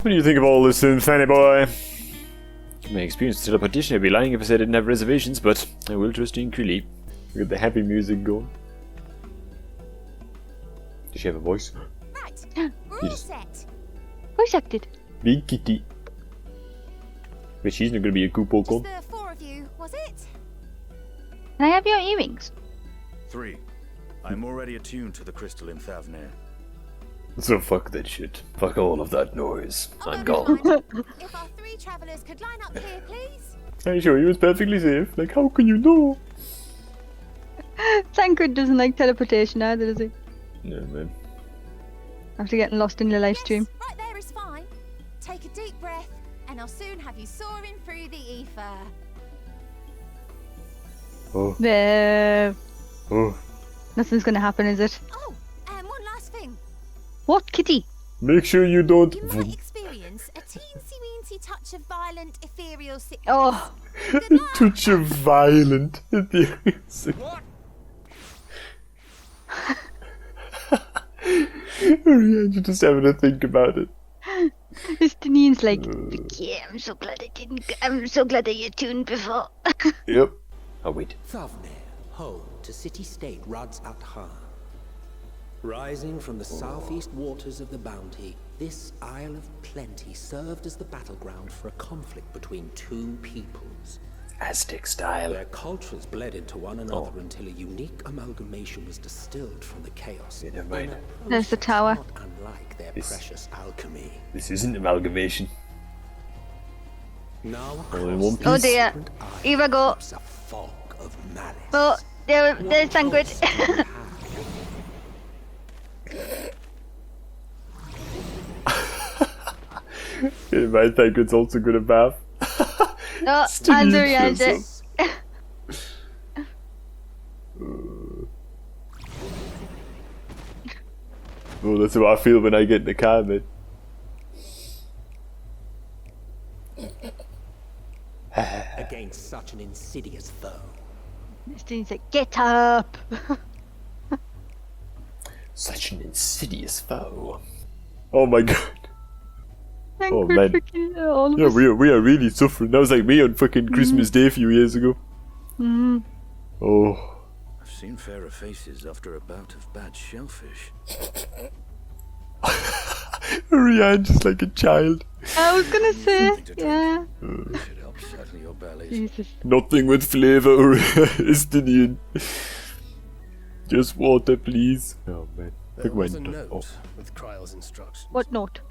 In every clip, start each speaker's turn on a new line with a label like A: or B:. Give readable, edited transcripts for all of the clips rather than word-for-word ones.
A: What do you think of all this, Fanny boy? My experience with teleportation, I'd be lying if I said I didn't have reservations, but I will trust you in Creely. We got the happy music going. Does she have a voice?
B: Right, we're all set.
C: Voice acted.
A: Big kitty. But she's not gonna be a Koopo
B: Just the four of you, was it?
C: Can I have your earrings?
D: 3. I'm already attuned to the crystal in Thavnair.
A: So fuck that shit. Fuck all of that noise.
B: Oh,
A: I'm
B: no,
A: gone.
B: never mind. If our 3 travellers could line up here, please.
A: I assure you it's perfectly safe. Like, how can you know?
C: Thancred doesn't like teleportation either, does he?
A: No, man.
C: After getting lost in the live stream.
B: Yes, right there is fine. Take a deep breath, and I'll soon have you soaring through the ether.
A: Oh.
C: There.
A: Oh.
C: Nothing's gonna happen, is it?
B: Oh, and one last thing.
C: What, kitty?
A: Make sure you don't.
B: You might experience a teensy-weensy touch of violent ethereal sickness.
C: Oh.
B: Good luck.
A: Touch of violent.
D: What?
A: Urianger just having to think about it.
C: Estinien's like, yeah, I'm so glad that you tuned before.
A: Yep. Oh, wait.
E: Thavnair, home to city-state Radz-at-Han. Rising from the southeast waters of the Bounty, this Isle of Plenty served as the battleground for a conflict between two peoples.
A: Aztec style.
E: Their cultures bled into one another until a unique amalgamation was distilled from the chaos.
A: Yeah, never mind.
C: There's the tower.
E: Not unlike their precious alchemy.
A: This isn't amalgamation.
E: Now
A: Only one
C: Oh
A: piece.
C: dear. Here we go.
E: a fog of malice.
C: Oh, there's Thancred.
A: My Thancred's also good at math.
C: Oh,
A: Still
C: and
A: you
C: Urianger.
A: Oh, that's how I feel when I get in the car, man.
E: Against such an insidious foe.
C: Estinien's like, get up.
A: Such an insidious foe. Oh my god.
C: Thancred
A: man.
C: freaking all of
A: Yeah,
C: us.
A: we are really suffering. That was like me on fucking Christmas Day a few years ago.
C: Mm.
A: Oh.
D: I've seen fairer faces after a bout of bad shellfish.
A: Urianger's like a child.
C: I was gonna say,
D: Something to drink.
C: yeah.
D: Should help settle your bellies.
C: Jesus.
A: Nothing with flavour or Estinian. Just water, please. Oh man.
F: There
A: Look
F: was a
A: when.
F: note
A: Oh.
F: with Kryle's instructions.
C: What note?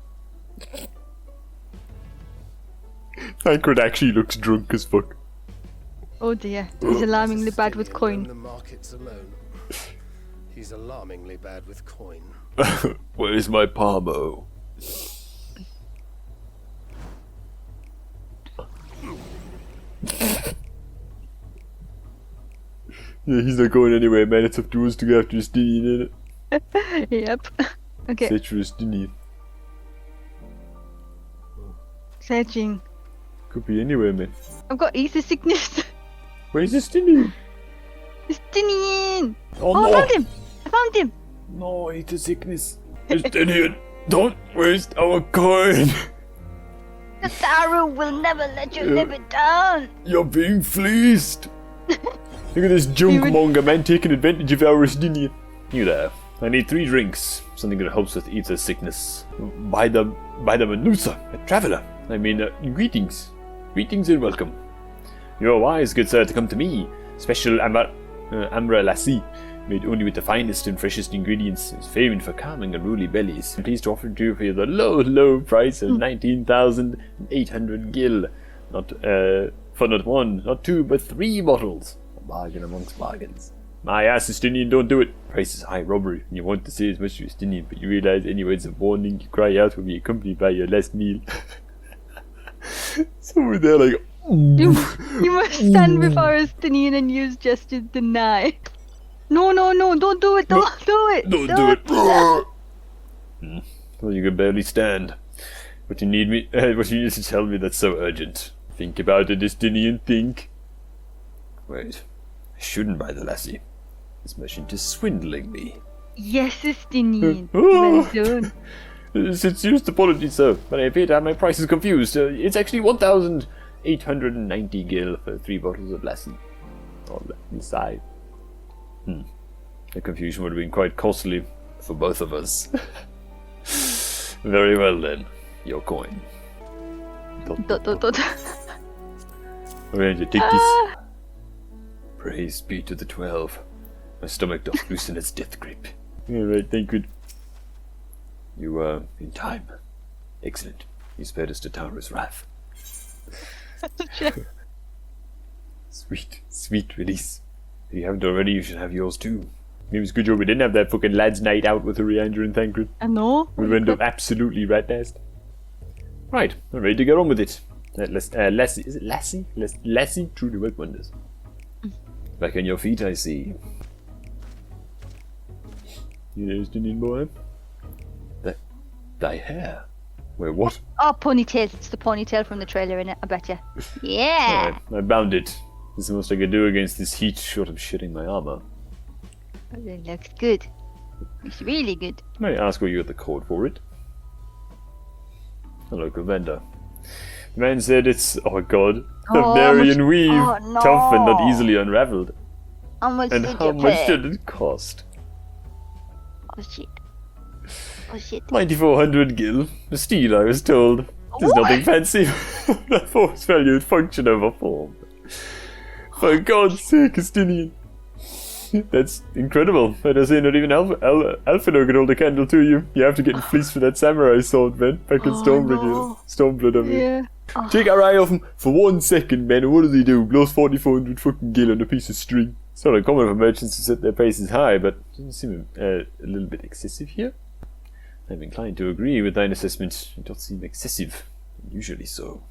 A: Thancred actually looks drunk as fuck.
C: Oh dear. He's alarmingly bad with
F: Estinian
C: coin.
F: roam the markets alone. He's alarmingly bad with coin.
A: Where's my Parmo? Yeah, he's not going anywhere, man. It's up to us to go after Estinian, innit?
C: Yep. Okay.
A: Search for Estinian.
C: Searching.
A: Could be anywhere, man.
C: I've got ether sickness.
A: Where's Estinian?
C: Estinian!
A: Oh,
C: Oh, I
A: no!
C: found him! I found him!
A: No, it's a sickness. Estinian, don't waste our coin.
C: The Tharu will never let you live it down!
A: You're being fleeced. Look at this junk monger man taking advantage of our Estinian. You there. I need 3 drinks. Something that helps with ether sickness. By the Menusa, a traveller. Greetings. Greetings and welcome. You are wise, good sir, to come to me. Special Amra Lassie, made only with the finest and freshest ingredients, is famed for calming unruly bellies. I'm pleased to offer it to you for the low price of 19,800 gil. For not 1, not 2, but 3 bottles. A bargain amongst bargains. My ass, Estinian, don't do it. Price is high robbery, and you want to say as much to Estinian, but you realize any words of warning you cry out will be accompanied by your last meal. So we're there like,
C: You must stand before Estinian and use gestures deny. No, don't do it, don't do it!
A: don't do it. Well, you can barely stand. What you need to tell me that's so urgent? Think about it, Estinian, think. Wait, I shouldn't buy the lassie. This merchant is swindling me.
C: Yes, Estinian.
A: Oh.
C: Well done.
A: Sincerest apologies, sir, but I appear to have my prices confused. It's actually 1,890 gil for 3 bottles of lassie. On the inside. The confusion would have been quite costly for both of us. Very well then. Your coin. Alright, you take this. Praise be to the 12. My stomach doth loosen its death grip. Alright, thank you. You were in time. Excellent. You spared us to Taura's wrath. Sweet release. If you haven't already, you should have yours too. Maybe it's good job we didn't have that fucking lads' night out with Urianger and Thancred.
C: I know.
A: We would end up absolutely rat-assed. Right, I'm ready to get on with it. Lassie, is it Lassie? Lassie truly work wonders. Back on your feet, I see. You there, Estinien boy? Thy hair? Wait, what?
C: Oh, ponytail. It's the ponytail from the trailer, innit? I bet you. Yeah.
A: I bound it. This is the most I could do against this heat, short of shedding my armor.
C: It looks good. It's really good.
A: May I ask where you got the code for it? A local vendor. The man said it's, oh god, Thavnairian weave,
C: no.
A: tough and not easily unraveled.
C: How much
A: And
C: did
A: how
C: you
A: much
C: pay?
A: did it cost?
C: Oh shit. Oh shit.
A: 9,400 gil. The steel, I was told. There's nothing fancy. The force valued function over form. For God's sake, Estinien. That's incredible. I say not even Alphino could hold a candle to you. You have to get in fleece for that samurai sword, man. Back in Stormblood of it.
C: Yeah. Oh.
A: Take our eye off him for 1 second, man. And what does he do? Blows 4,400 fucking gil on a piece of string. It's not uncommon for merchants to set their prices high, but it doesn't seem a little bit excessive here. I'm inclined to agree with thine assessment. It does seem excessive. Usually so.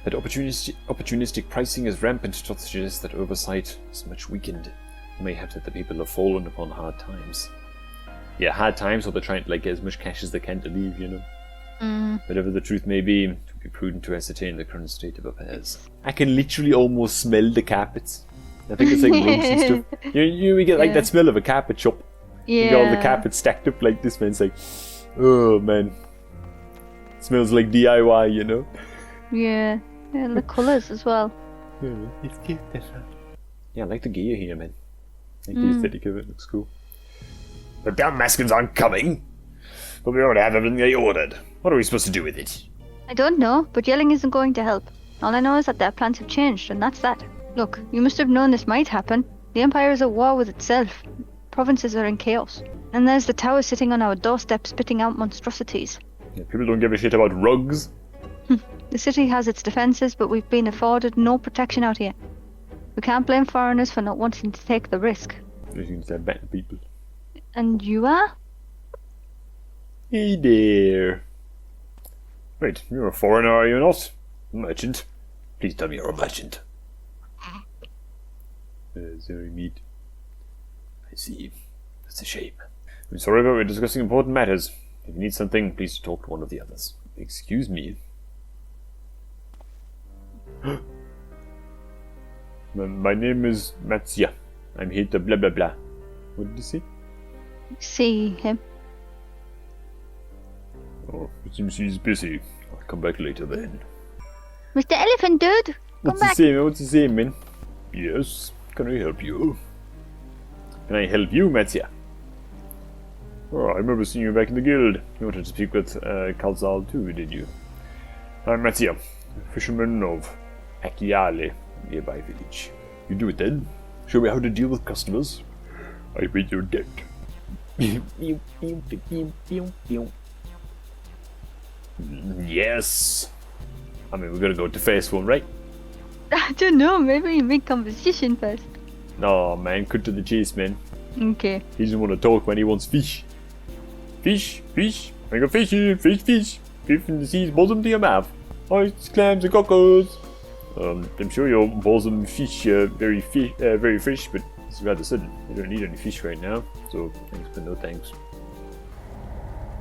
A: That opportunistic pricing is rampant doth suggest that oversight is much weakened. Mayhap that the people have fallen upon hard times. Yeah, hard times, or they're trying to get as much cash as they can to leave, you know. Whatever the truth may be, it would be prudent to ascertain the current state of affairs. I can literally almost smell the carpets. I think it's like rugs and stuff. You get like that smell of a carpet shop.
C: Yeah.
A: You got all the carpets stacked up like this, man. It's like, oh man. It smells like DIY, you know?
C: Yeah. And the colours as well.
A: It's cute, yeah, I like the gear here, man. I like the aesthetic of it, looks cool. The damn Maskins aren't coming! But we already have everything they ordered. What are we supposed to do with it?
C: I don't know, but yelling isn't going to help. All I know is that their plans have changed, and that's that. Look, you must have known this might happen. The Empire is at war with itself. Provinces are in chaos. And there's the tower sitting on our doorstep spitting out monstrosities.
A: Yeah, people don't give a shit about rugs.
C: The city has its defences, but we've been afforded no protection out here. We can't blame foreigners for not wanting to take the risk.
A: You can say better people.
C: And you are?
A: Hey there. Wait, you're a foreigner, are you not? A merchant? Please tell me you're a merchant. Sorry, meat. I see. That's a shame. I'm sorry, but we're discussing important matters. If you need something, please talk to one of the others. Excuse me. My name is Matsia. I'm here to blah blah blah. What did you say?
C: See him.
A: Oh, it seems he's busy. I'll come back later then.
C: Mr. Elephant Dude! Come back!
A: What's his name, man? Yes, can I help you? Can I help you, Matsia? Oh, I remember seeing you back in the guild. You wanted to speak with Kalzal too, did you? I'm Matsia, fisherman of Akiale, nearby village. You do it then? Show me how to deal with customers. I pay your debt. Yes! I mean, we're gonna go to first one, right?
C: I don't know, maybe you make conversation first.
A: No, man, cut to the chase, man.
C: Okay.
A: He doesn't want to talk when he wants fish. Fish, fish, I got fish here, fish, fish. Fish from the sea's bosom to your mouth. Ice, clams, and cockles. I'm sure your bosom fish very fresh, but it's rather sudden. You don't need any fish right now, so thanks but no thanks.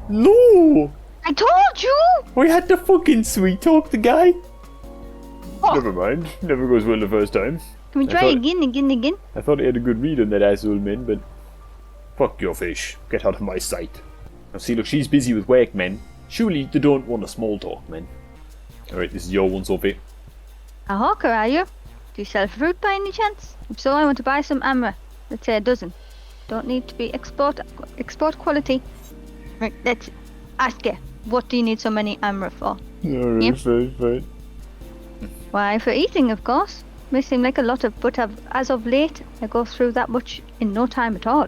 A: No!
C: I told you!
A: We had to fucking sweet talk the guy.
C: Oh.
A: Never mind, never goes well the first time.
C: Can we try again?
A: I thought he had a good read on that asshole, man, but fuck your fish. Get out of my sight. Now see, look, she's busy with work, men. Surely they don't want a small talk, men. Alright, this is your one, Sophie.
C: A hawker, are you? Do you sell fruit by any chance? If so, I want to buy some amra. Let's say a dozen. Don't need to be export quality. Right, let's ask you. What do you need so many amra for?
A: Alright,
C: Yep.
A: fine.
C: Why, for eating, of course. May seem like a lot but as of late, I go through that much in no time at all.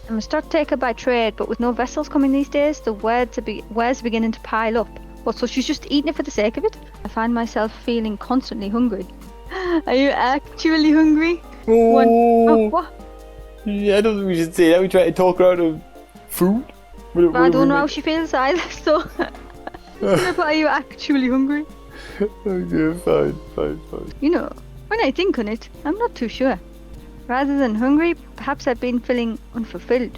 C: I'm a stock taker by trade, but with no vessels coming these days, the wares are beginning to pile up. What, so she's just eating it for the sake of it? I find myself feeling constantly hungry. Are you actually hungry? What?
A: Yeah, I don't think we should say that. We try to talk her out of food.
C: I don't know how she feels either, so... But are you actually hungry?
A: Okay, fine.
C: You know, when I think on it, I'm not too sure. Rather than hungry, perhaps I've been feeling unfulfilled.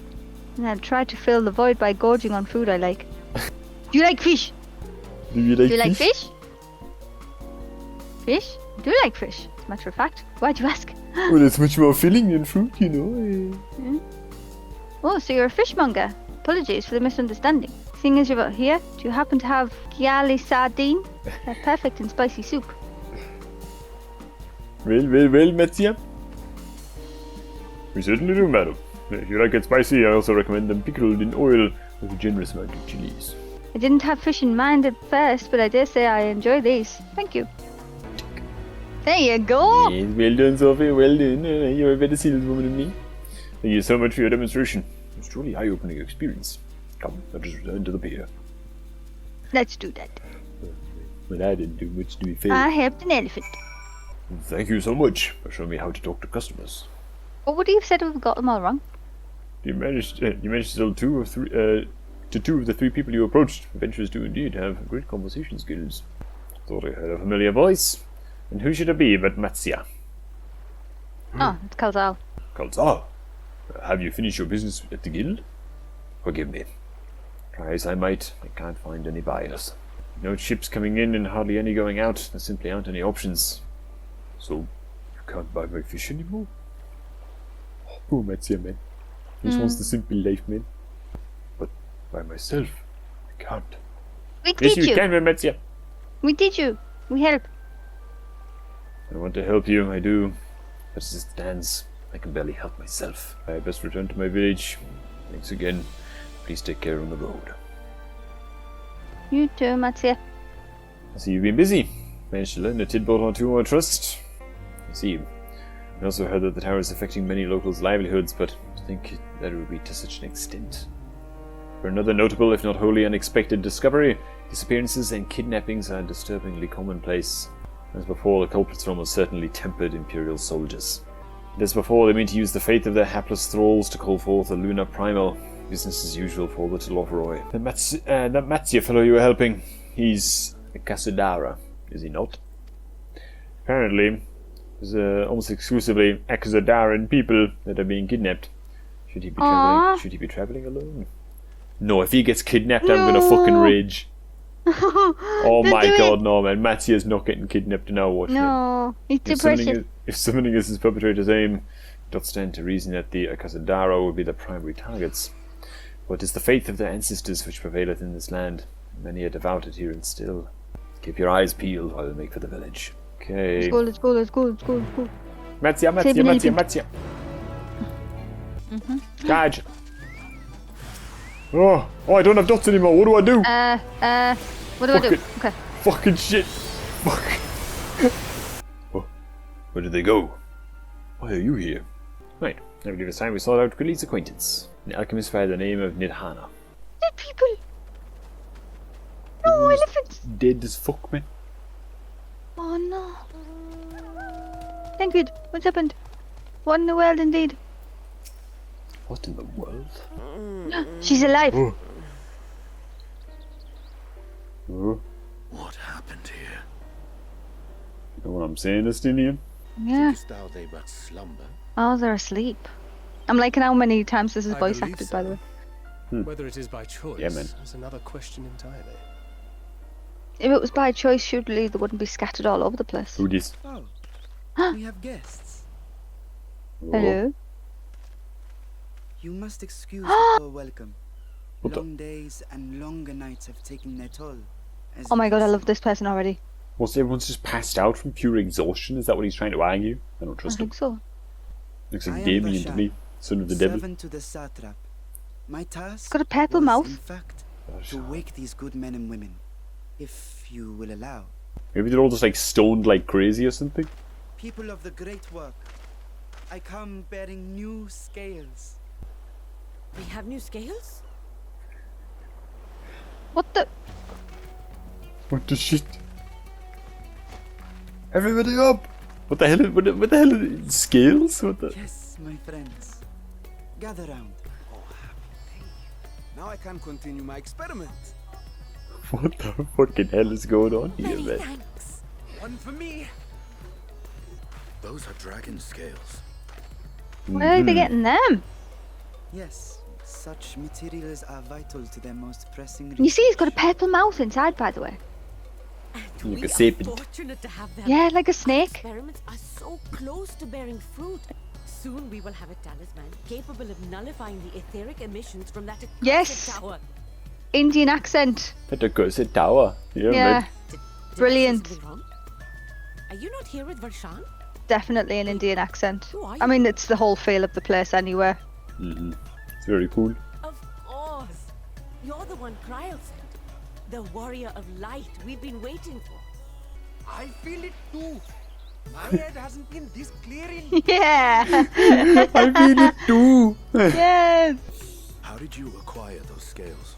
C: And I've tried to fill the void by gorging on food I like. Do you like fish?
A: Do you like
C: fish? Fish? I do like fish, as a matter of fact. Why'd you ask?
A: Well, it's much more filling than fruit, you know.
C: Oh, so you're a fishmonger. Apologies for the misunderstanding. Seeing as you're here, do you happen to have gialli sardine? They're perfect in spicy soup.
A: Well, Metzia. We certainly do, madam. If you like it spicy, I also recommend them pickled in oil with a generous amount of chilies.
C: I didn't have fish in mind at first, but I dare say I enjoy these. Thank you. There you go!
A: Yes, well done, Sophie, well done. You're a better saleswoman than me. Thank you so much for your demonstration. It's truly eye-opening experience. Come, let us return to the pier.
C: Let's do that.
A: Well, I didn't do much to be fair.
C: I helped an elephant.
A: Thank you so much for showing me how to talk to customers.
C: What would you have said if we got them all wrong?
A: You managed to sell two of the three people you approached. Adventurers do indeed have great conversation skills. Thought I heard a familiar voice. And who should it be but Metzia?
C: Oh, it's Kalzal.
A: Kalzal, have you finished your business at the guild? Forgive me. Try as I might, I can't find any buyers. No ships coming in and hardly any going out. There simply aren't any options. So, you can't buy my fish anymore? Oh, poor Metzia, man. He just wants the simple life, man. But by myself, I can't.
C: We
A: Yes,
C: teach
A: you can, Metzia.
C: We teach you. We help.
A: I want to help you, I do. But as it stands, I can barely help myself. I best return to my village. Thanks again. Please take care on the road.
C: You too, Matsia.
A: I see you've been busy. Managed to learn a tidbit or two on trust. I see. I also heard that the tower is affecting many locals' livelihoods, but I think that it would be to such an extent. For another notable, if not wholly unexpected discovery, disappearances and kidnappings are disturbingly commonplace. As before, the culprits are almost certainly tempered Imperial soldiers. And as before, they mean to use the faith of their hapless thralls to call forth a lunar primal. Business as usual for the Telophoroi. That Metzia fellow you were helping, he's a Casadara, is he not? Apparently, there's almost exclusively Akazadaran people that are being kidnapped. Should he be traveling alone? No, if he gets kidnapped, I'm gonna fucking rage. Oh my god, no, man. Matzia's not getting kidnapped now, watch me.
C: No, it's depression.
A: If summoning is his perpetrator's aim, it doth stand to reason that the Akasadara would be the primary targets. For it is the faith of their ancestors which prevaileth in this land. Many are devoted here and still. Keep your eyes peeled while we make for the village. Okay.
C: Let's go.
A: Metzia. Charge. Oh, I don't have dots anymore. What do I do?
C: What do I do? Okay.
A: Fucking shit. Fuck. Oh, where did they go? Why are you here? Right, I believe it's time we sought out Grilly's acquaintance. An alchemist by the name of Nidhana.
C: Dead people. No, elephants.
A: Dead as fuck, man.
C: Oh no. Thancred, what's happened? What in the world, indeed?
A: What in the world?
C: She's alive.
A: Oh.
D: What happened here?
A: You know what I'm saying, Estinien?
C: Yeah.
F: Thinkest thou they but slumber?
C: Oh, they're asleep. I'm liking how many times this is
F: I
C: voice
F: believe
C: acted,
F: so.
C: by the way.
F: Whether it is by choice
A: Yeah, man.
F: is another question entirely.
C: If it was by choice, surely they wouldn't be scattered all over the place.
A: Who this?
G: Oh, we have guests.
A: Oh.
C: Hello?
G: You must excuse the poor welcome.
A: What the?
G: Long days and longer nights have taken their toll.
C: Oh my god, I love this person already.
A: Was everyone's just passed out from pure exhaustion? Is that what he's trying to argue? I don't
C: I
A: trust him.
C: think so.
A: Looks
G: I
A: like
G: am
A: Damien to
G: Bashan,
A: me, son of the devil.
G: servant to the Satrap. My task
C: got a purple
G: was,
C: mouth.
G: in fact, to wake these good men and women, if you will allow.
A: Maybe they're all just like stoned like crazy or something.
G: People of the great work, I come bearing new scales.
B: We have new scales?
C: What the?
A: What the shit? Everybody up! What the hell? What the hell? Are scales? What the?
G: Yes, my friends. Gather round.
F: Oh, happy day. Now I can continue my experiment.
A: What the fucking hell is going on here,
B: Many
A: man?
B: thanks.
F: One for me.
D: Those are dragon scales.
C: Where are they getting them?
G: Yes, such materials are vital to their most pressing
C: You see, he's got a purple mouth inside, by the way.
B: And
A: Like
B: we
A: a
B: are
A: serpent.
B: fortunate to have them.
C: Yeah, like a snake.
B: Experiments are so close to bearing fruit. Soon we will have a talisman capable of nullifying the etheric emissions from that accursed
C: Yes.
B: tower.
C: Indian accent.
A: That accursed tower. Yeah,
C: Yeah,
A: man.
B: Did
C: Brilliant.
B: I say something wrong? Are you not here with Varshan?
C: definitely an Indian accent.
B: Who are
C: I
B: you?
C: mean, it's the whole feel of the place anyway.
A: It's very cool.
B: Of course. You're the one Kryl sent. The warrior of light we've been waiting for.
F: I feel it too. My head hasn't been this clear in
C: Yeah.
A: I feel it too.
C: Yes.
D: How did you acquire those scales?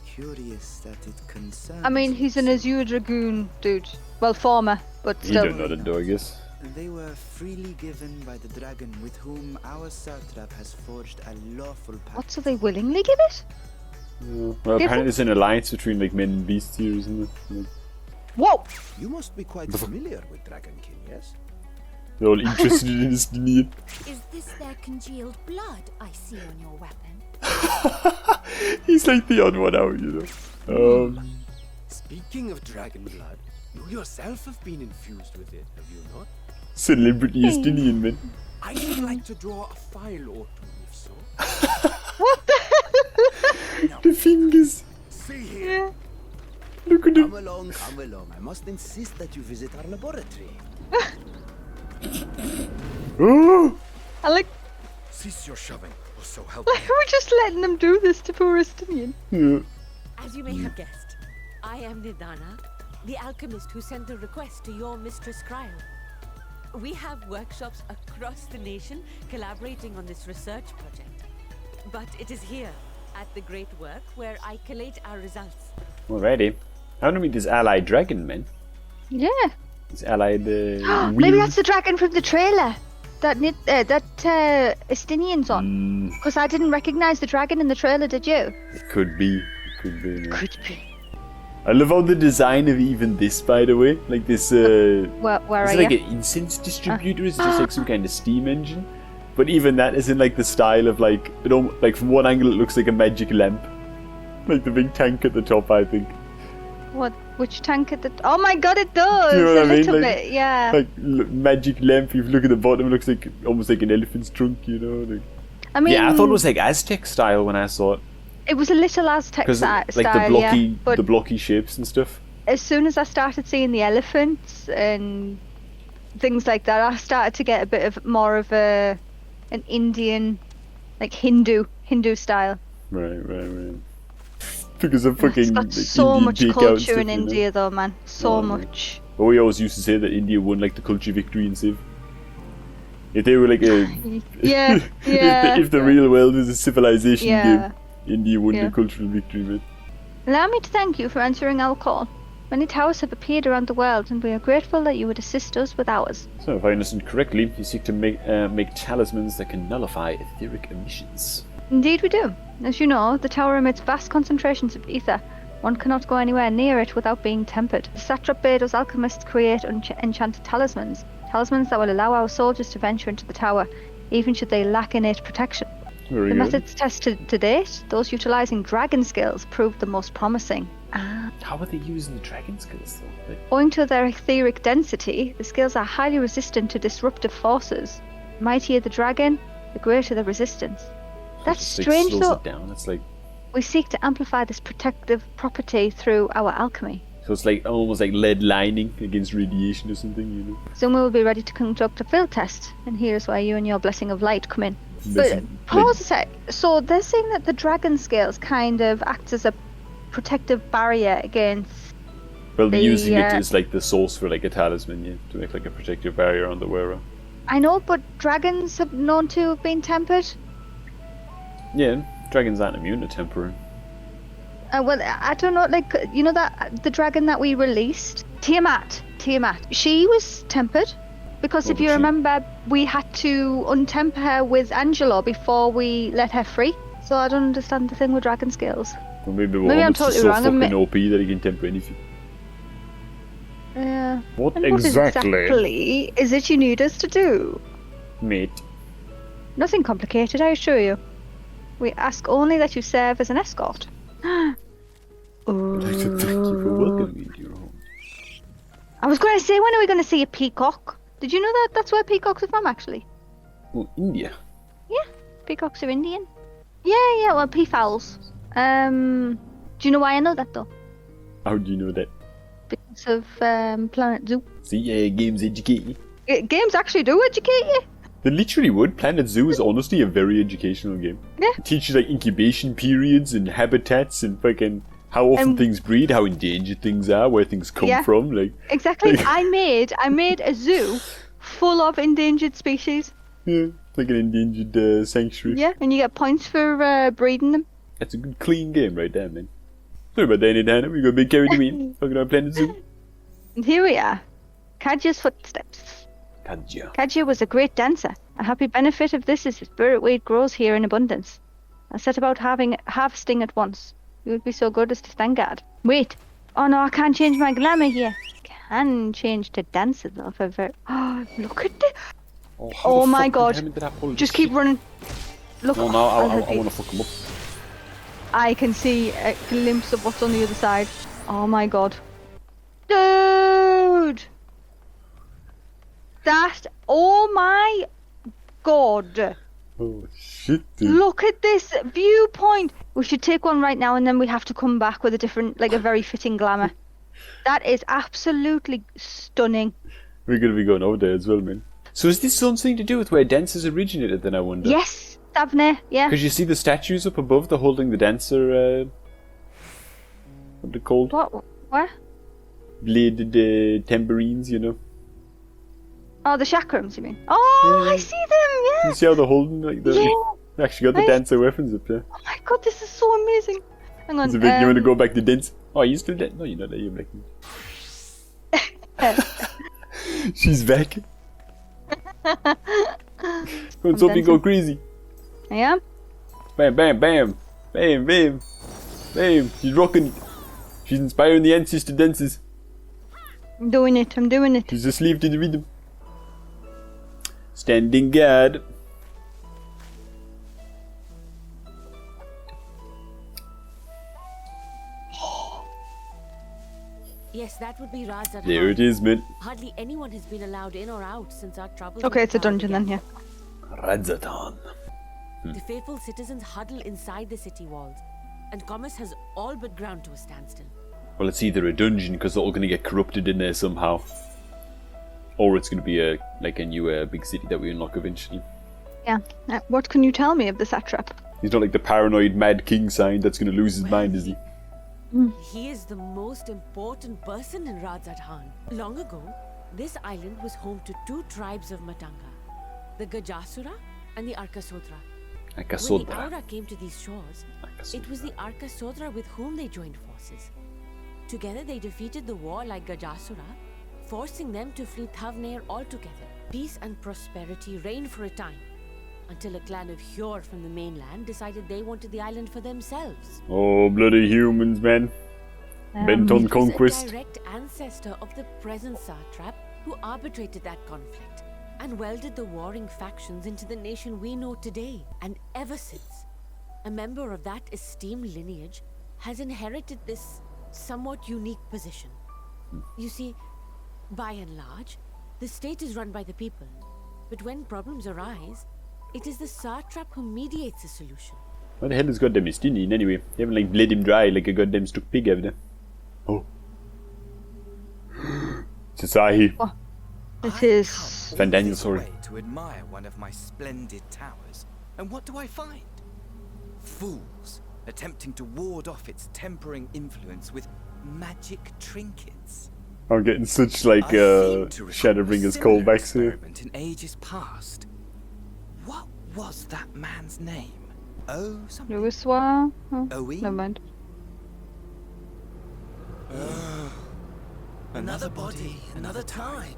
G: Curious that it concerns.
C: I mean, he's an Azure Dragoon dude. Well, former, but
A: You
C: still.
A: don't know the do, I guess.
G: They were freely given by the dragon with whom our Satrap has forged a lawful pact.
C: What, so they willingly give it?
A: Well, apparently there's an alliance between like men and beasts here, isn't there? Like,
C: Whoa!
F: You must be quite familiar with Dragon King, yes?
A: they're all interested in Estinien.
B: Is this their congealed blood I see on your weapon?
A: He's like the odd one out, you know.
F: Speaking of dragon blood, you yourself have been infused with it, have you not?
A: Celebrity Estinien, man.
F: I would like to draw a file or two, if so.
C: What the?
A: The fingers.
F: See here.
A: Look at them.
F: Come along. I must insist that you visit our laboratory.
A: Oh!
C: I like.
D: Cease your shoving, or so help
C: Why
D: me.
C: are we just letting them do this to poor Estinian?
A: Yeah.
B: As you may have guessed, I am Nidhana, the alchemist who sent a request to your mistress Kryl. We have workshops across the nation collaborating on this research project. But it is here, at the Great Work, where I collate our results.
A: Alrighty. I want to meet this allied dragon, man.
C: Yeah.
A: This allied.
C: Maybe that's the dragon from the trailer. That Estinian's on. Because I didn't recognize the dragon in the trailer, did you?
A: It could be. It could be. Man.
C: Could be.
A: I love how the design of even this, by the way, like this.
C: Where
A: Is
C: are
A: it like
C: you?
A: an incense distributor? Is it just like some kind of steam engine? But even that is in like the style of like like from one angle it looks like a magic lamp, like the big tank at the top. I think.
C: What? Which tank at the? Oh my god, it does.
A: Do you know what
C: a
A: I mean?
C: little
A: Like-
C: bit, yeah.
A: Like magic lamp. If you look at the bottom, it looks like almost like an elephant's trunk. You know. Like,
C: I mean,
A: yeah, I thought it was like Aztec style when I saw it
C: it was a little Aztec
A: because
C: style,
A: like the blocky,
C: yeah. But
A: the blocky shapes and stuff.
C: as soon as I started seeing the elephants and things like that, I started to get a bit of more of an Indian, like Hindu style.
A: Right. Because of fucking
C: It's got
A: like,
C: so
A: Indian
C: much
A: takeout
C: culture
A: stuff,
C: in
A: you know?
C: India, though, man. So
A: Oh, man.
C: much.
A: But we always used to say that India won like the culture victory in Civ. If they were like a
C: Yeah, yeah.
A: if the real world is a civilization
C: Yeah.
A: game, India won
C: Yeah.
A: the cultural victory, man.
C: Allow me to thank you for answering our call. Many towers have appeared around the world, and we are grateful that you would assist us with ours.
A: So, if I understand correctly, you seek to make talismans that can nullify etheric emissions.
C: Indeed we do. As you know, the tower emits vast concentrations of ether. One cannot go anywhere near it without being tempered. The Satrap bade us alchemists create enchanted talismans. Talismans that will allow our soldiers to venture into the tower, even should they lack innate protection.
A: Very
C: The
A: good.
C: methods tested to date, those utilising dragon skills, proved the most promising.
A: How are they using the dragon skills though? Like,
C: Owing to their etheric density, the skills are highly resistant to disruptive forces. The mightier the dragon, the greater the resistance. That's
A: just, like,
C: strange
A: slows
C: though.
A: it down. It's like
C: We seek to amplify this protective property through our alchemy.
A: So it's like almost like lead lining against radiation or something, you know.
C: Soon we will be ready to conduct a field test, and here's where you and your blessing of light come in.
A: Blessing-
C: But pause a sec. So they're saying that the dragon scales kind of acts as a protective barrier against.
A: Well, they're using it
C: the,
A: as like the source for like a talisman, yeah, to make like a protective barrier on the wearer.
C: I know, but dragons have known to have been tempered.
A: Yeah, dragons aren't immune to tempering.
C: Well, I don't know, like, you know that the dragon that we released? Tiamat. She was tempered. Because if you remember, we had to untemper her with Angelo before we let her free. So I don't understand the thing with dragon scales.
A: Well, maybe
C: I'm
A: Warhammer's
C: totally
A: just so
C: wrong.
A: fucking OP that he can temper anything.
C: Yeah.
A: What
C: And
A: exactly?
C: is it you need us to do?
A: Mate.
C: Nothing complicated, I assure you. We ask only that you serve as an escort.
A: I'd like to thank you for welcoming me into your home.
C: I was going to say, when are we going to see a peacock? Did you know that that's where peacocks are from, actually?
A: Oh, India.
C: Yeah, peacocks are Indian. Yeah, well, peafowls. Do you know why I know that, though?
A: How do you know that?
C: Because of Planet Zoo.
A: See, games educate you.
C: Games actually do educate you.
A: They literally would. Planet Zoo is honestly a very educational game.
C: Yeah.
A: It teaches like incubation periods and habitats and fucking how often things breed, how endangered things are, where things come from. Like
C: exactly. I made a zoo full of endangered species.
A: Yeah, like an endangered sanctuary.
C: Yeah, and you get points for breeding them.
A: That's a good clean game right there, man. Sorry about that, nidhana. We got a big carried away. Fucking on Planet Zoo.
C: And here we are. Kadja's footsteps. Kadja was a great dancer. A happy benefit of this is the spirit weed grows here in abundance. I set about harvesting at once. You would be so good as to stand guard. Wait. Oh no, I can't change my glamour here. Can change to dancer though for very... Oh, look at this. Oh my god. Just keep running. Look.
A: No, I want to fuck him up.
C: I can see a glimpse of what's on the other side. Oh my god. Dude! Oh my god.
A: Oh shit, dude.
C: Look at this viewpoint. We should take one right now and then we have to come back with a different, like a very fitting glamour. That is absolutely stunning.
A: We're going to be going over there as well, man. So is this something to do with where dancers originated then, I wonder?
C: Yes, Thavnair, yeah.
A: Because you see the statues up above, they're holding the dancer, what are they called?
C: What? Where?
A: Bladed tambourines, you know.
C: Oh, the chakrams, you mean? Oh, I see them, yeah.
A: You see how they're holding, like, they actually got the dancer weapons up there.
C: Oh my god, this is so amazing. Hang on.
A: You want to go back to dance? Oh, you still dance? No, you're not there, you're back. She's back. When something go crazy.
C: I am.
A: Bam, bam, bam. Bam, bam. Bam. She's rocking it. She's inspiring the ancestor dances.
C: I'm doing it.
A: She's asleep to the rhythm. Standing guard.
B: Yes, that would be Radz-at-Han.
A: There it is, man.
B: Hardly anyone has been allowed in or out since our troubles.
C: Okay,
B: with
C: it's a
B: the town
C: dungeon then, yeah.
B: began.
A: Radz-at-Han.
B: The faithful citizens huddle inside the city walls, and commerce has all but ground to a standstill.
A: Well, it's either a dungeon because they're all going to get corrupted in there somehow, or it's going to be a new big city that we unlock eventually.
C: Yeah. What can you tell me of the Satrap?
A: He's not like the paranoid mad king sign that's going to lose his mind, is he?
B: He is the most important person in Radz-at-Han. Long ago, this island was home to two tribes of Matanga, the Gajasura and the Arkasodra. When the Aura came to these shores, it was the Arkasodra with whom they joined forces. Together they defeated the war like Gajasura, forcing them to flee Thavnair altogether. Peace and prosperity reigned for a time, until a clan of Hjor from the mainland decided they wanted the island for themselves.
A: Oh, bloody humans, man. Bent on conquest.
B: A direct ancestor of the present Satrap who arbitrated that conflict and welded the warring factions into the nation we know today. And ever since, a member of that esteemed lineage has inherited this somewhat unique position. You see, by and large, the state is run by the people. But when problems arise, it is the Satrap who mediates a solution.
A: What the hell is goddamn Estinien anyway? They haven't like bled him dry like a goddamn stuck pig, have they? Oh. Sasahi.
C: Oh, it is.
A: Fandaniel, sorry.
H: To admire one of my splendid towers, and what do I find? Fools attempting to ward off its tempering influence with magic trinkets.
A: I'm getting such like shadowbringers callbacks here.
H: In ages past. What was that man's name? Oh, something.
C: Louiswa? Oh,
H: Owie?
C: never mind.
E: Another body, another time.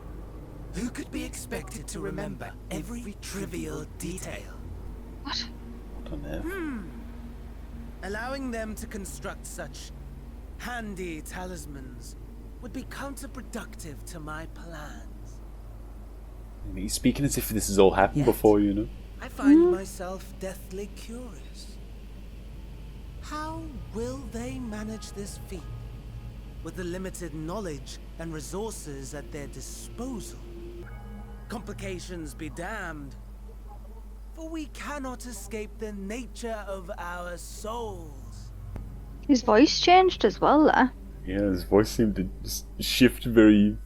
E: Who could be expected to remember every trivial detail?
C: What?
A: I don't know.
I: Allowing them to construct such handy talismans would be counterproductive to my plans.
A: He's speaking as if this has all happened before, you know.
I: I find myself deathly curious. How will they manage this feat with the limited knowledge and resources at their disposal? Complications be damned, for we cannot escape the nature of our souls.
C: His voice changed as well there.
A: Yeah, his voice seemed to just shift very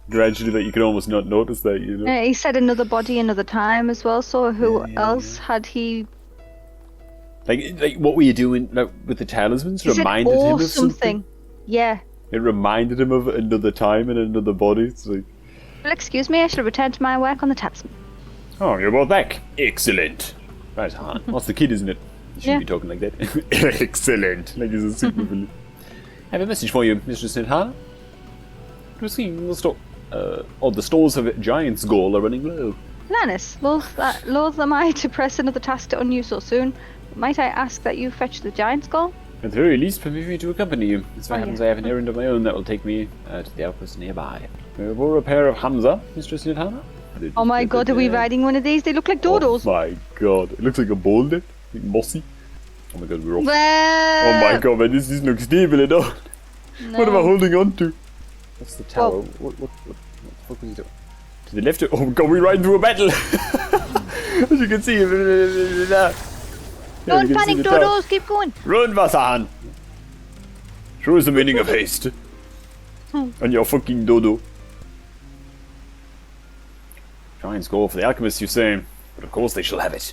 A: gradually that you could almost not notice that, you know.
C: He said another body, another time as well, so who else had he...
A: Like what were you doing like, with the talismans?
C: He
A: Reminded
C: said,
A: him
C: "Oh,
A: of something?
C: Yeah.
A: It reminded him of another time and another body. It's like,
C: Well, excuse me, I should return to my work on the talisman.
A: oh, you're both back. Excellent. Right, Han. That's the kid, isn't it? You shouldn't be talking like that. Excellent. Like he's a super villain. I have a message for you, Mistress Nidhana. We're seeing the store. The stores of Giant's Goal are running low.
C: Lannis, loath am I to press another task on you so soon. Might I ask that you fetch the giant's skull?
A: At the very least, permit me to accompany you. It so
C: Oh,
A: happens
C: yeah.
A: I have an errand of my own that will take me to the outpost nearby. We wore a pair of Hamza, Mistress Nidhana.
C: Oh my god, are we riding one of these? They look like dodos.
A: Oh my god, it looks like a boulder. Like mossy. Oh my god, we're off.
C: Well,
A: Oh my god, man, this doesn't look stable at all.
C: no.
A: What am I holding on to? What's the tower?
C: Well-
A: What the fuck was he doing? To the left? Oh god, we're riding through a battle! As you can see.
C: Don't panic, dodos, keep going.
A: Run, Vassan! Show us the meaning of haste. And your fucking dodo. Giants go for the alchemist, you say, but of course they shall have it.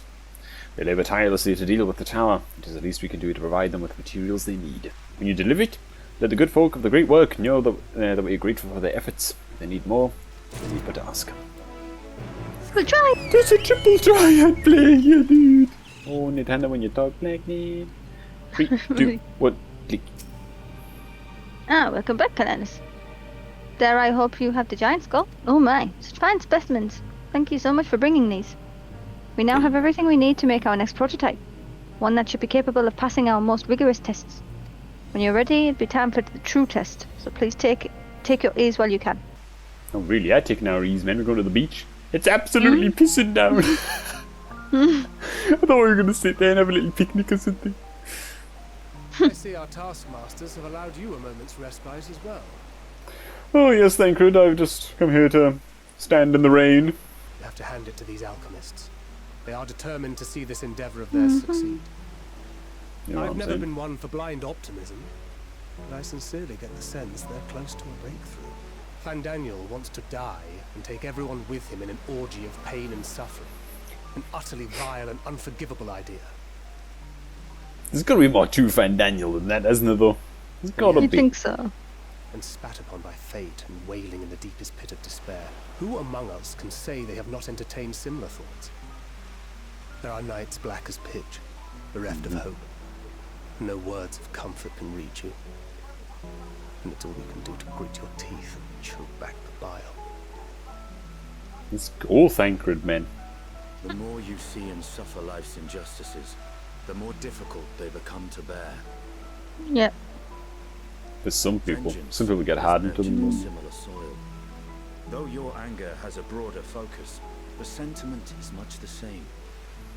A: They labour tirelessly to deal with the tower. It is the least we can do to provide them with materials they need. When you deliver it, let the good folk of the great work know that we are grateful for their efforts. If they need more, they need but to ask.
C: We'll try.
A: There's a triple triad play here, dude. Oh, nidhana when you talk like me. 3, 2, 1, click.
C: Ah, welcome back, Lannis. There, I hope you have the giant skull. Oh my, such fine specimens. Thank you so much for bringing these. We now have everything we need to make our next prototype. One that should be capable of passing our most rigorous tests. When you're ready, it'll be time for the true test. So please take your ease while you can.
A: Oh, really? I'd take an hour ease, man. We're going to the beach. It's absolutely pissing down. I thought we were going to sit there and have a little picnic or something.
F: I see our taskmasters have allowed you a moment's respite as well.
A: Oh, yes, Thancred. I've just come here to stand in the rain.
F: You have to hand it to these alchemists. They are determined to see this endeavor of theirs succeed.
A: You know what
F: I've
A: I'm
F: never
A: saying?
F: been one for blind optimism, but I sincerely get the sense they're close to a breakthrough. Fandaniel wants to die and take everyone with him in an orgy of pain and suffering. An utterly vile and unforgivable idea.
A: There's got to be more to Fandaniel than that, hasn't there, though? There's got to
C: You
A: be.
C: think so?
F: And spat upon by fate and wailing in the deepest pit of despair. Who among us can say they have not entertained similar thoughts? There are nights black as pitch, bereft of hope. No words of comfort can reach you. And it's all you can do to grit your teeth and choke back the bile.
A: Let's go, Thancred, man.
D: The more you see and suffer life's injustices, the more difficult they become to bear.
C: Yeah.
A: For some people
D: Vengeance
A: get
D: is
A: hardened to
D: nurtured in
A: them.
D: similar soil. Though your anger has a broader focus, the sentiment is much the same.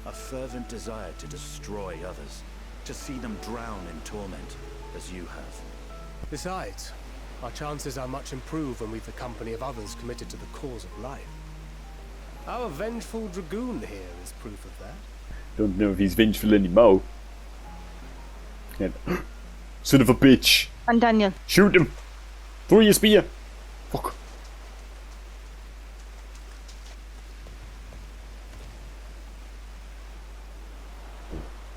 D: A fervent desire to destroy others, to see them drown in torment, as you have.
F: Besides, our chances are much improved when we've the company of others committed to the cause of life. Our vengeful dragoon here is proof of that.
A: Don't know if he's vengeful anymore. Yeah. Son of a bitch.
C: Fandaniel.
A: Shoot him. Throw your spear. Fuck.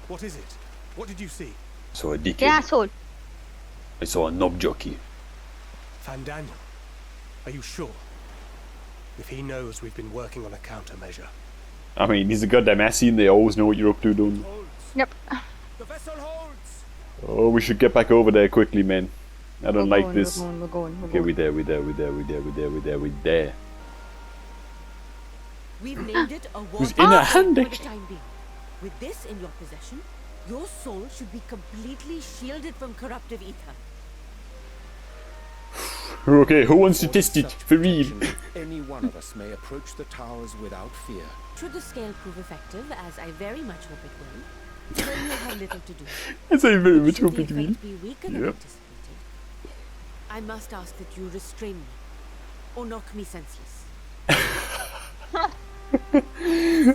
F: What is it? What did you see?
A: So a dickhead.
C: The asshole.
A: I saw a knob jockey.
F: Fandaniel, are you sure? If he knows we've been working on a countermeasure.
A: I mean, he's a goddamn assy and they always know what you're up to, don't they?
C: Yep.
F: The vessel holds!
A: Oh, we should get back over there quickly, man. I don't like this.
C: We're going.
A: Okay, we there.
B: We've named it a war
A: Who's in a hand,
B: for the
A: actually?
B: time being. With this in your possession, your soul should be completely shielded from corruptive ether.
A: Okay, who wants to test it? For real.
J: Any one of us may approach the towers without fear.
B: Should the scale prove effective, as I very much hope it will, then you'll have little to do.
A: As I very much
B: Should
A: hope
B: the
A: it will.
B: effect be weaker than
A: Yep.
B: anticipated, I must ask that you restrain me, or knock me senseless.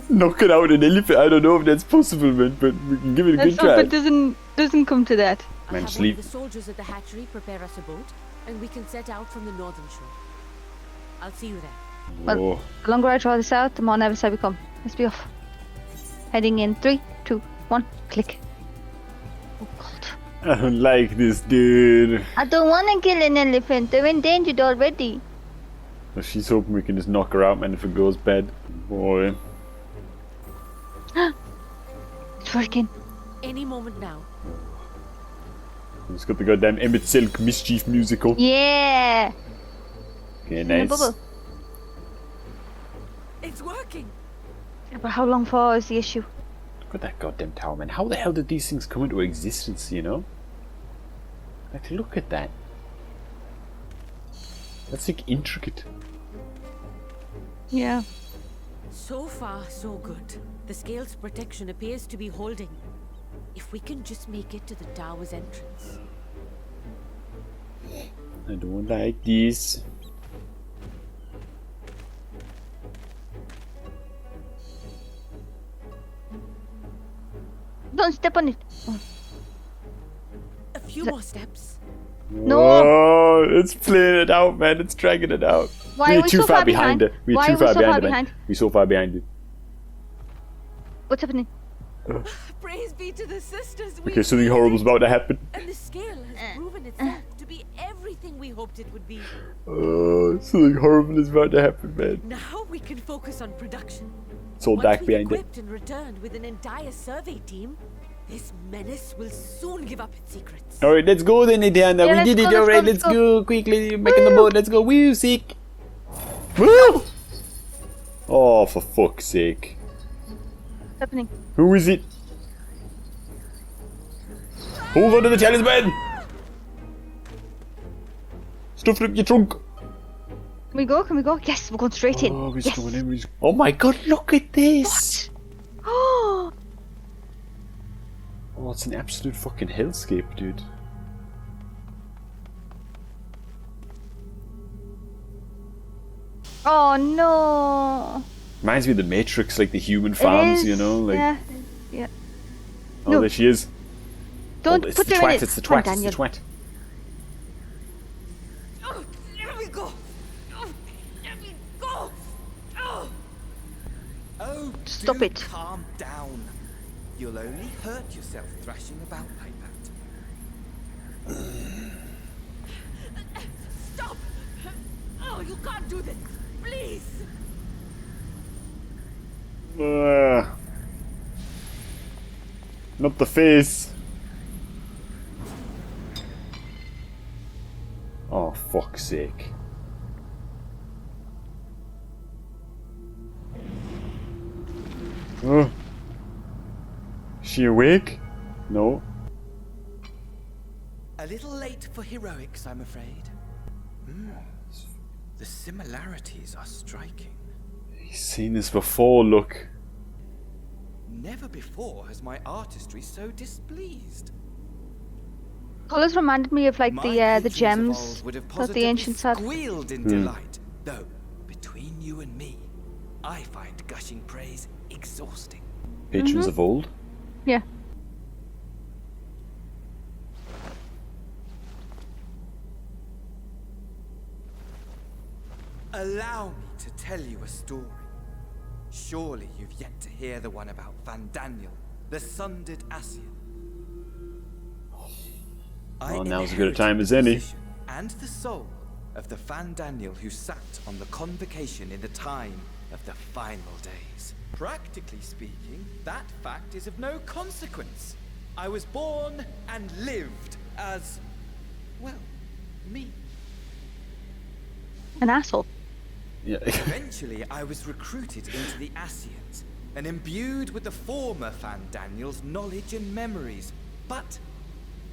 A: Knocking out an elephant. I don't know if that's possible, man, but we can give it a
C: Let's
A: good
C: hope
A: try.
C: it doesn't come to that.
B: I'll
A: Man,
B: have
A: sleep.
B: one of the soldiers at the hatchery prepare us a boat, and we can set out from the northern shore. I'll see you there.
C: Well,
A: Oh.
C: the longer I draw this out, the more nervous I become. Let's be off. Heading in 3, 2, 1, click. Oh god.
A: I don't like this, dude.
C: I don't want to kill an elephant. They're endangered already.
A: Well, she's hoping we can just knock her out, man, if it goes bad. Boy.
C: It's working.
B: Any moment now.
A: It's got the goddamn Emmett Silk mischief musical.
C: Yeah.
A: Okay,
C: In a
A: nice.
C: bubble.
B: It's working!
C: Yeah, but how long for is the issue?
A: Look at that goddamn tower, man. How the hell did these things come into existence, you know? Like, look at that. That's like intricate.
C: Yeah.
B: So far, so good. The scale's protection appears to be holding. If we can just make it to the tower's entrance.
A: I don't like this.
C: Don't step on it. Oh.
B: A few more steps.
C: No.
A: Oh, it's playing it out, man. It's dragging it out.
C: Why are we
A: too
C: so
A: far behind it. We're
C: Why
A: too
C: are we
A: far
C: so
A: behind
C: far
A: it, man.
C: behind?
A: We're so far behind it.
C: What's happening?
B: Praise be to the sisters.
A: Okay, something horrible's about to happen.
B: And the scale has proven itself to be everything we hoped it would be.
A: Oh, something horrible is about to happen, man.
B: Now we can focus on production.
A: It's all
B: Once
A: dark
B: we've
A: behind it.
B: equipped and returned with an entire survey team, this menace will soon give up its secrets.
A: Alright, let's go then, Nidhana.
C: Yeah,
A: We did
C: let's
A: it,
C: go,
A: alright.
C: let's
A: Let's
C: go.
A: go quickly. Back in the boat. Let's go. Woo, sick. Woo! Oh, for fuck's sake.
C: What's happening?
A: Who is it? Hold on to the talisman! Stuff it up your trunk.
C: Can we go? Can we go? Yes, we're going straight in.
A: Oh, we're
C: Yes.
A: going in. Oh my god, look at this!
C: Oh,
A: Oh, it's an absolute fucking hellscape, dude.
C: oh no.
A: Reminds me of the Matrix, like the human farms,
C: It is,
A: you know? Like,
C: yeah. Yeah.
A: oh,
C: No.
A: there she is.
C: Don't
A: oh, it's
C: put
A: the
C: her in
A: twat,
C: it.
A: it's the
C: Come on,
A: twat, it's the
C: Daniel.
A: twat.
B: Oh, there we go. Oh, there we go. Oh.
H: Oh,
C: Stop
H: do
C: it.
H: calm down. You'll only hurt yourself thrashing about like that.
B: Stop! Oh, you can't do this. Please.
A: Not the face. Oh, fuck's sake. Oh. Is she awake? No.
H: A little late for heroics, I'm afraid. The similarities are striking.
A: He's seen this before, look.
H: Never before has my artistry so displeased.
C: Colours reminded me of like
H: My
C: the
H: patrons of
C: gems
H: old would have
C: that the
H: positively
C: ancients had.
H: squealed in delight. Though, between you and me, I find gushing praise exhausting.
A: Patrons of old?
C: Yeah.
H: Allow me to tell you a story. Surely you've yet to hear the one about Fandaniel, the sundered Ascian.
A: Well, now's as good a time as any.
H: And the soul of the Fandaniel who sat on the convocation in the time of the final days. Practically speaking, that fact is of no consequence. I was born and lived as, well, me.
C: An asshole.
A: Yeah.
H: Eventually, I was recruited into the Ascians and imbued with the former Fandaniel's knowledge and memories. But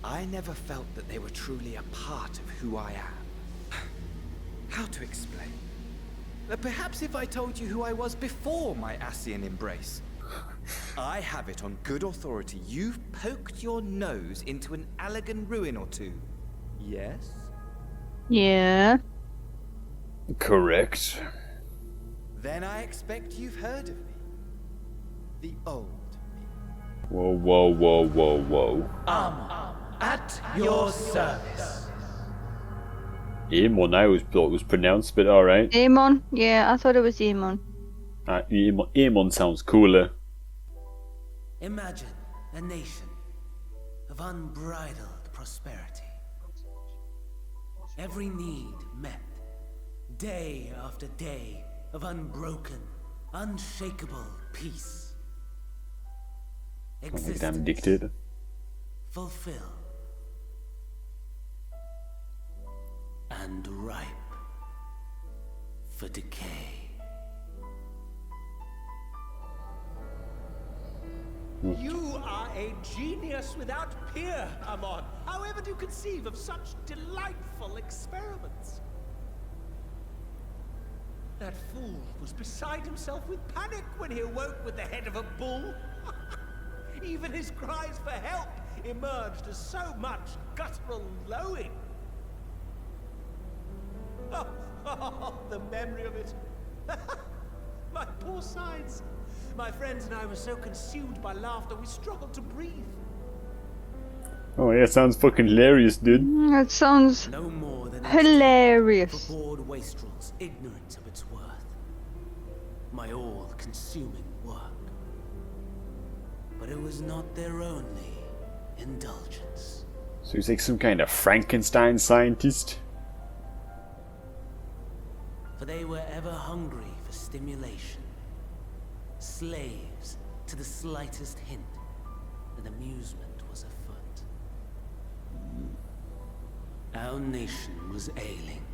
H: I never felt that they were truly a part of who I am. How to explain? Perhaps if I told you who I was before my Ascian embrace. I have it on good authority you've poked your nose into an Allegan ruin or two. Yes?
C: Yeah.
A: Correct.
H: Then I expect you've heard of me. The old me.
A: Whoa, whoa, whoa, whoa, whoa.
I: At your service.
A: Amon, I always thought it was pronounced, but alright.
C: Amon? Yeah, I thought it was Amon.
A: Amon sounds cooler.
I: Imagine a nation of unbridled prosperity. Every need met. Day after day of unbroken, unshakable peace.
A: Like damn
I: Existence
A: dictator.
I: fulfilled and ripe for decay.
K: You are a genius without peer, Amon. However do you conceive of such delightful experiments? That fool was beside himself with panic when he awoke with the head of a bull. Even his cries for help emerged as so much guttural lowing. Oh, the memory of it. My poor sides. My friends and I were so consumed by laughter we struggled to breathe.
A: Oh yeah, sounds fucking hilarious, dude.
C: That sounds
I: No more than
C: hilarious.
I: for bored wastrels ignorant of its worth. My all-consuming work. But it was not their only indulgence.
A: So he's like some kind of Frankenstein scientist.
I: For they were ever hungry for stimulation. Slaves to the slightest hint that amusement was afoot. Our nation was ailing,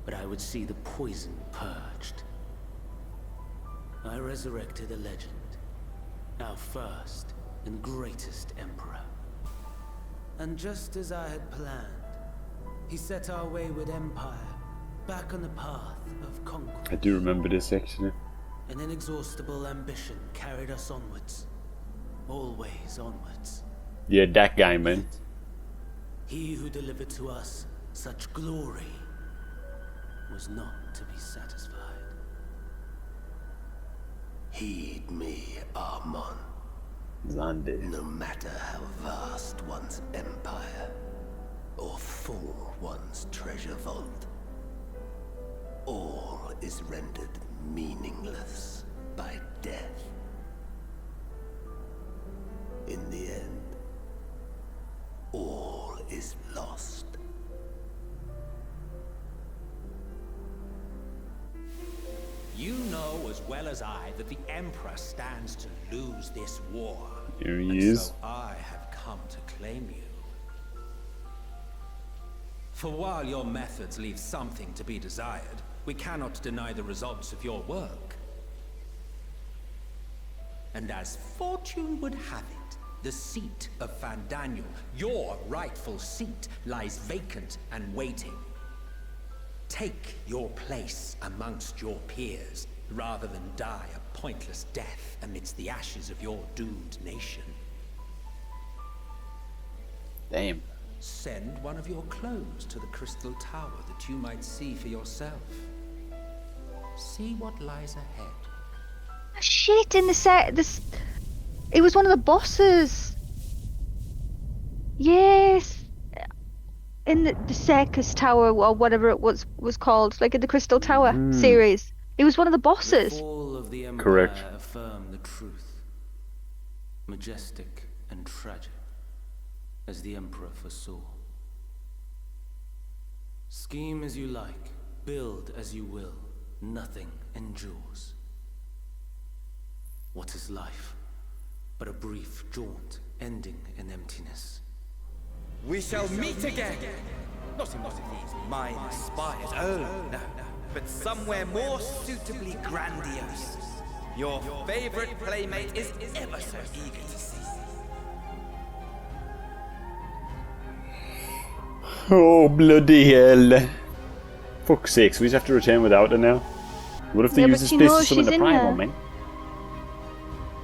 I: but I would see the poison purged. I resurrected a legend, our first and greatest emperor. And just as I had planned, he set our wayward empire back on the path of conquest.
A: I do remember this actually.
I: An inexhaustible ambition carried us onwards. Always onwards.
A: Yeah, that guy, man.
I: He who delivered to us such glory was not to be satisfied.
E: Heed me, Amon.
A: Zande.
E: No matter how vast one's empire, or full one's treasure vault, all is rendered meaningless by death. In the end, all is lost.
L: You know as well as I that the Emperor stands to lose this war.
A: Here he
L: And
A: is.
L: so I have come to claim you. For while your methods leave something to be desired, we cannot deny the results of your work. And as fortune would have it, the seat of Fandaniel, your rightful seat, lies vacant and waiting. Take your place amongst your peers, rather than die a pointless death amidst the ashes of your doomed nation.
A: Damn.
L: Send one of your clones to the Crystal Tower that you might see for yourself. See what lies ahead.
C: Shit, in the set, this... It was one of the bosses. Yes. in the Circus Tower or whatever it was called, like in the Crystal Tower series. He was one of the bosses.
I: The fall of the Empire
A: Correct.
I: affirmed the truth. Majestic and tragic, as the Emperor foresaw. Scheme as you like, build as you will, nothing endures. What is life but a brief jaunt ending in emptiness?
H: We shall meet again! Not in one of these mine-inspired, no, but somewhere more suitably grandiose. Your favorite playmate is ever so eager to see you.
A: Oh, bloody hell. Fuck's sakes, we just have to return without her now. What if they use this place to summon the primal, man?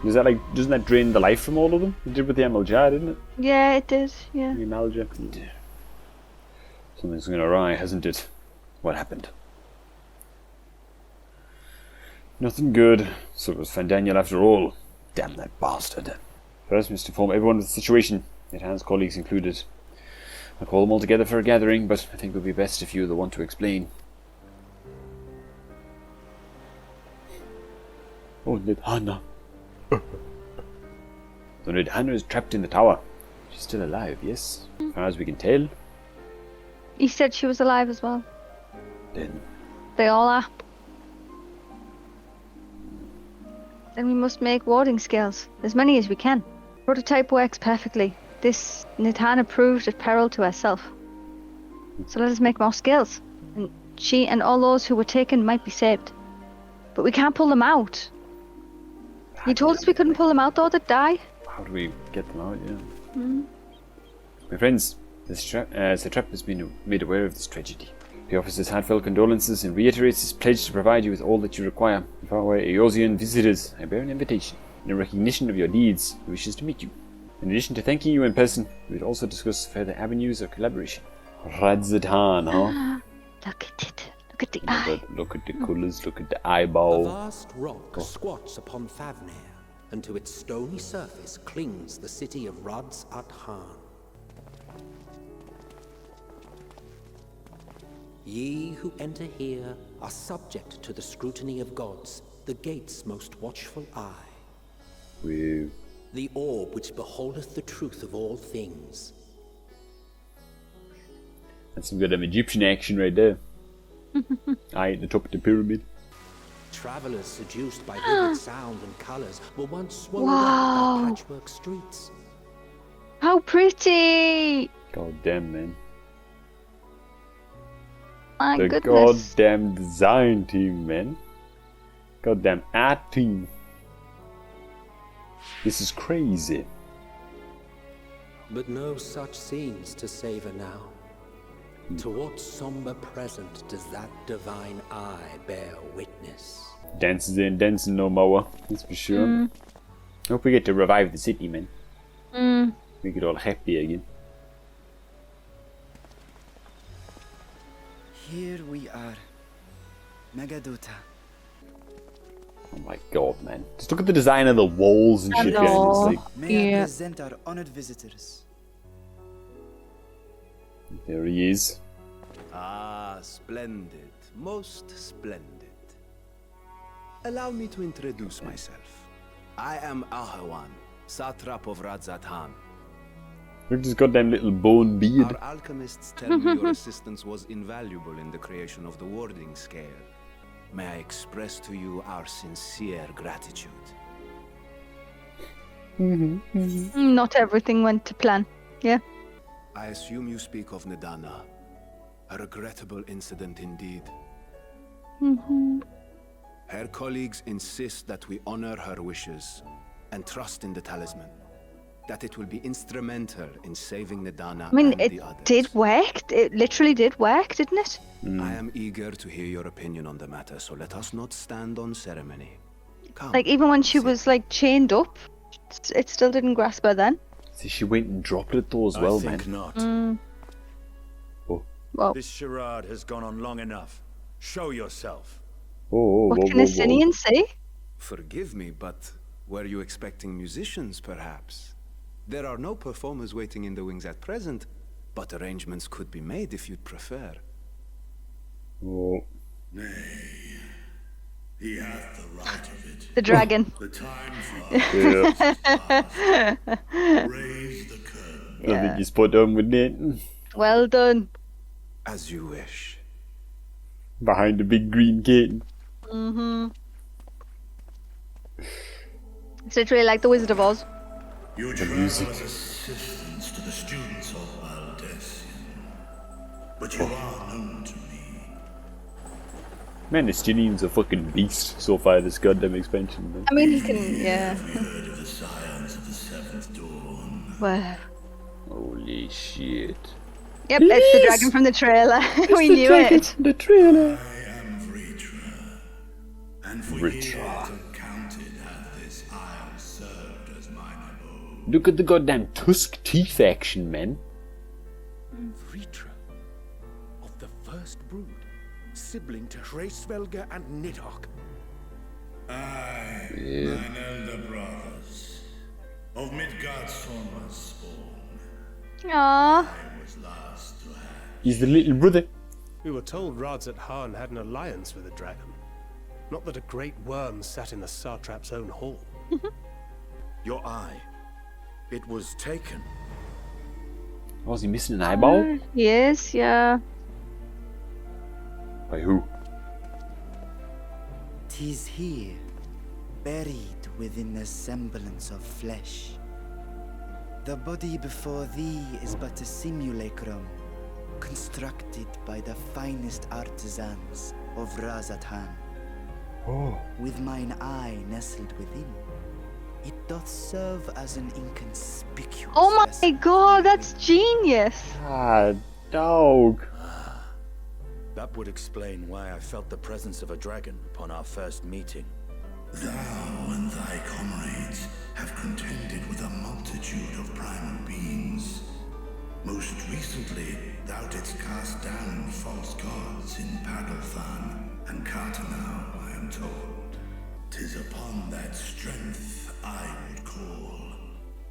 A: Is that like, doesn't that drain the life from all of them? It did with the Emerald Jar, didn't it?
C: Yeah, it did, yeah.
A: The Emerald Jar. Something's going awry, hasn't it? What happened? Nothing good. So it was Fandaniel after all. Damn that bastard. First, we must inform everyone of the situation, Yet-Han's colleagues included. I'll call them all together for a gathering, but I think it would be best if you're the one to explain. Oh, nidhana. So nidhana is trapped in the tower. She's still alive, yes? As far as we can tell.
C: He said she was alive as well.
A: Then
C: They all are. Then we must make warding scales, as many as we can. Prototype works perfectly. This nidhana proved at peril to herself. So let us make more scales, and she and all those who were taken might be saved. But we can't pull them out. You told us we couldn't pull them out though, they'd die.
A: how do we get them out, yeah? My friends, the Satrap has been made aware of this tragedy. He offers his heartfelt condolences and reiterates his pledge to provide you with all that you require. If our Eosian visitors, I bear an invitation. In recognition of your deeds, he wishes to meet you. In addition to thanking you in person, we would also discuss further avenues of collaboration. Radz-at-Han, huh?
C: Look at it. Look at the eye.
A: Look at the colours, look at the eyeball.
E: A vast rock squats upon Thavnair, and to its stony surface clings the city of Radz-at-Han. Ye who enter here are subject to the scrutiny of gods, the gate's most watchful eye.
A: With
E: The orb which beholdeth the truth of all things.
A: that's some good Egyptian action right there. Eye at the top of the pyramid.
E: Travelers seduced by vivid sound and colors were once swallowed
C: Wow.
E: up by patchwork streets.
C: How pretty!
A: God damn, man.
C: My
A: The
C: goodness.
A: goddamn design team, man. Goddamn art team. This is crazy.
E: But no such scenes to savor now. To what somber present does that divine eye bear witness?
A: Dances ain't dancing no more, that's for sure. Hope we get to revive the city, man. Make it all happy again.
G: Here we are. Megadota.
A: Oh my god, man. Just look at the design of the walls and shit, guys. It's like,
G: May I present our honored visitors?
A: there he is.
J: Ah, splendid. Most splendid. Allow me to introduce myself. I am Ahawan, Satrap of Radz-at-Han.
A: Look at this goddamn little bone beard.
J: Our alchemists tell me your assistance was invaluable in the creation of the warding scale. May I express to you our sincere gratitude.
C: Not everything went to plan. Yeah.
J: I assume you speak of Nidhana. A regrettable incident indeed. Her colleagues insist that we honor her wishes and trust in the talisman. That it will be instrumental in saving Nidhana
C: I mean,
J: and
C: it
J: the others.
C: did work. It literally did work, didn't it?
J: I am eager to hear your opinion on the matter, so let us not stand on ceremony. Come.
C: Like, even when she was, like, chained up, it still didn't grasp her then.
A: See, she went and dropped it though as well, man.
D: not.
A: Oh.
C: Well,
D: This charade has gone on long enough. Show yourself.
C: what can Estinien say?
J: Forgive me, but were you expecting musicians, perhaps? There are no performers waiting in the wings at present, But arrangements could be made if you'd prefer.
A: Oh.
M: Nay, he hath the right of it.
C: The dragon.
M: The time for
A: Yeah.
M: raise the curtain.
A: I think you spot on with Nathan.
C: Well done.
J: As you wish.
A: Behind the big green curtain.
C: It's literally like the Wizard of Oz.
M: You travel as assistants to the students of Aldessian, but you are known to me.
A: Man, Estinien's a fucking beast so far this goddamn expansion. Man.
C: I mean, he can, yeah.
M: Have you heard of the scions of the Seventh Dawn?
C: Well,
A: Holy shit.
C: yep, it's the dragon from the trailer. We knew it.
A: The trailer.
M: I am Vritra, and for years uncounted hath this isle served as mine abode.
A: Look at the goddamn tusk teeth action, man.
K: Vritra, of the first brood, sibling to Hraesvelga and Nidhogg.
M: Aye, mine elder brothers, of Midgardsormr's spawn.
C: Aww.
M: I was last to have.
A: He's the little brother.
F: We were told Radz-at-Han had an alliance with the dragon. Not that a great worm sat in the Satrap's own hall.
D: Your eye. It was taken.
A: Was he missing an eyeball?
C: Yes, yeah.
A: By who?
G: 'Tis here, buried within the semblance of flesh. The body before thee is but a simulacrum, constructed by the finest artisans of Radz-at-Han.
A: Oh.
G: With mine eye nestled within, it doth serve as an inconspicuous
C: Oh my
G: specimen.
C: god, that's genius.
A: Ah, dog.
D: That would explain why I felt the presence of a dragon upon our first meeting.
M: Thou and thy comrades have contended with a multitude of primal beings. Most recently, thou didst cast down false gods in Pagalthan and Cartanau, I am told. 'Tis upon that strength I would call.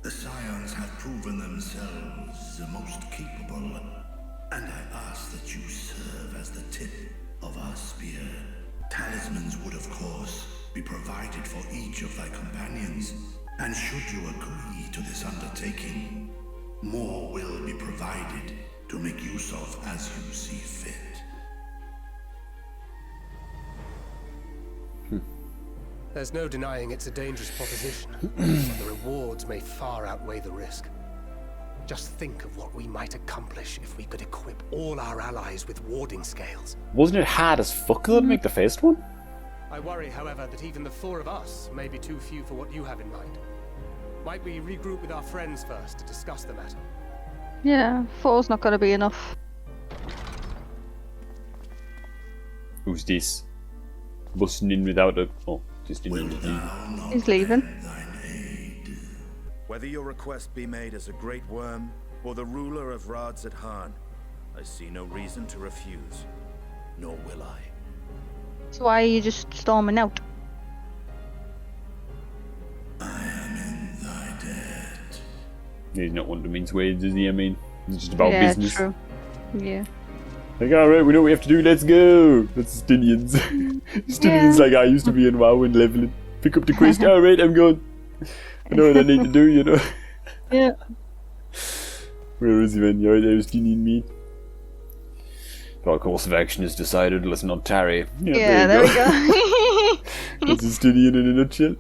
M: The scions have proven themselves the most capable, and I ask that you serve as the tip of our spear. Talismans would, of course, be provided for each of thy companions, and should you agree to this undertaking, more will be provided to make use of as you see fit.
F: There's no denying it's a dangerous proposition, but the rewards may far outweigh the risk. Just think of what we might accomplish if we could equip all our allies with warding scales.
A: Wasn't it hard as fuck though to make the first one?
F: I worry, however, that even the four of us may be too few for what you have in mind. Might we regroup with our friends first to discuss the matter?
C: Yeah, 4's not gonna be enough.
A: Who's this? Busting in without a... Oh, just in with you.
C: He's leaving.
D: Whether your request be made as a great worm or the ruler of Radz-at-Han, I see no reason to refuse, nor will I.
C: So why are you just storming out?
M: I am in thy debt.
A: He's not one to mince words, is he? I mean, it's just about
C: yeah,
A: business.
C: True. Yeah.
A: Like, alright, we know what we have to do, let's go! That's Estinians. Estinians like I used to be in WoW and leveling. Pick up the quest, alright, I'm going. I know what I need to do, you know.
C: Yeah.
A: Where is he, man? You're there, Estinian meat. Our course of action is decided, let's not tarry.
C: Yeah, there we go.
A: That's Estinian in a nutshell.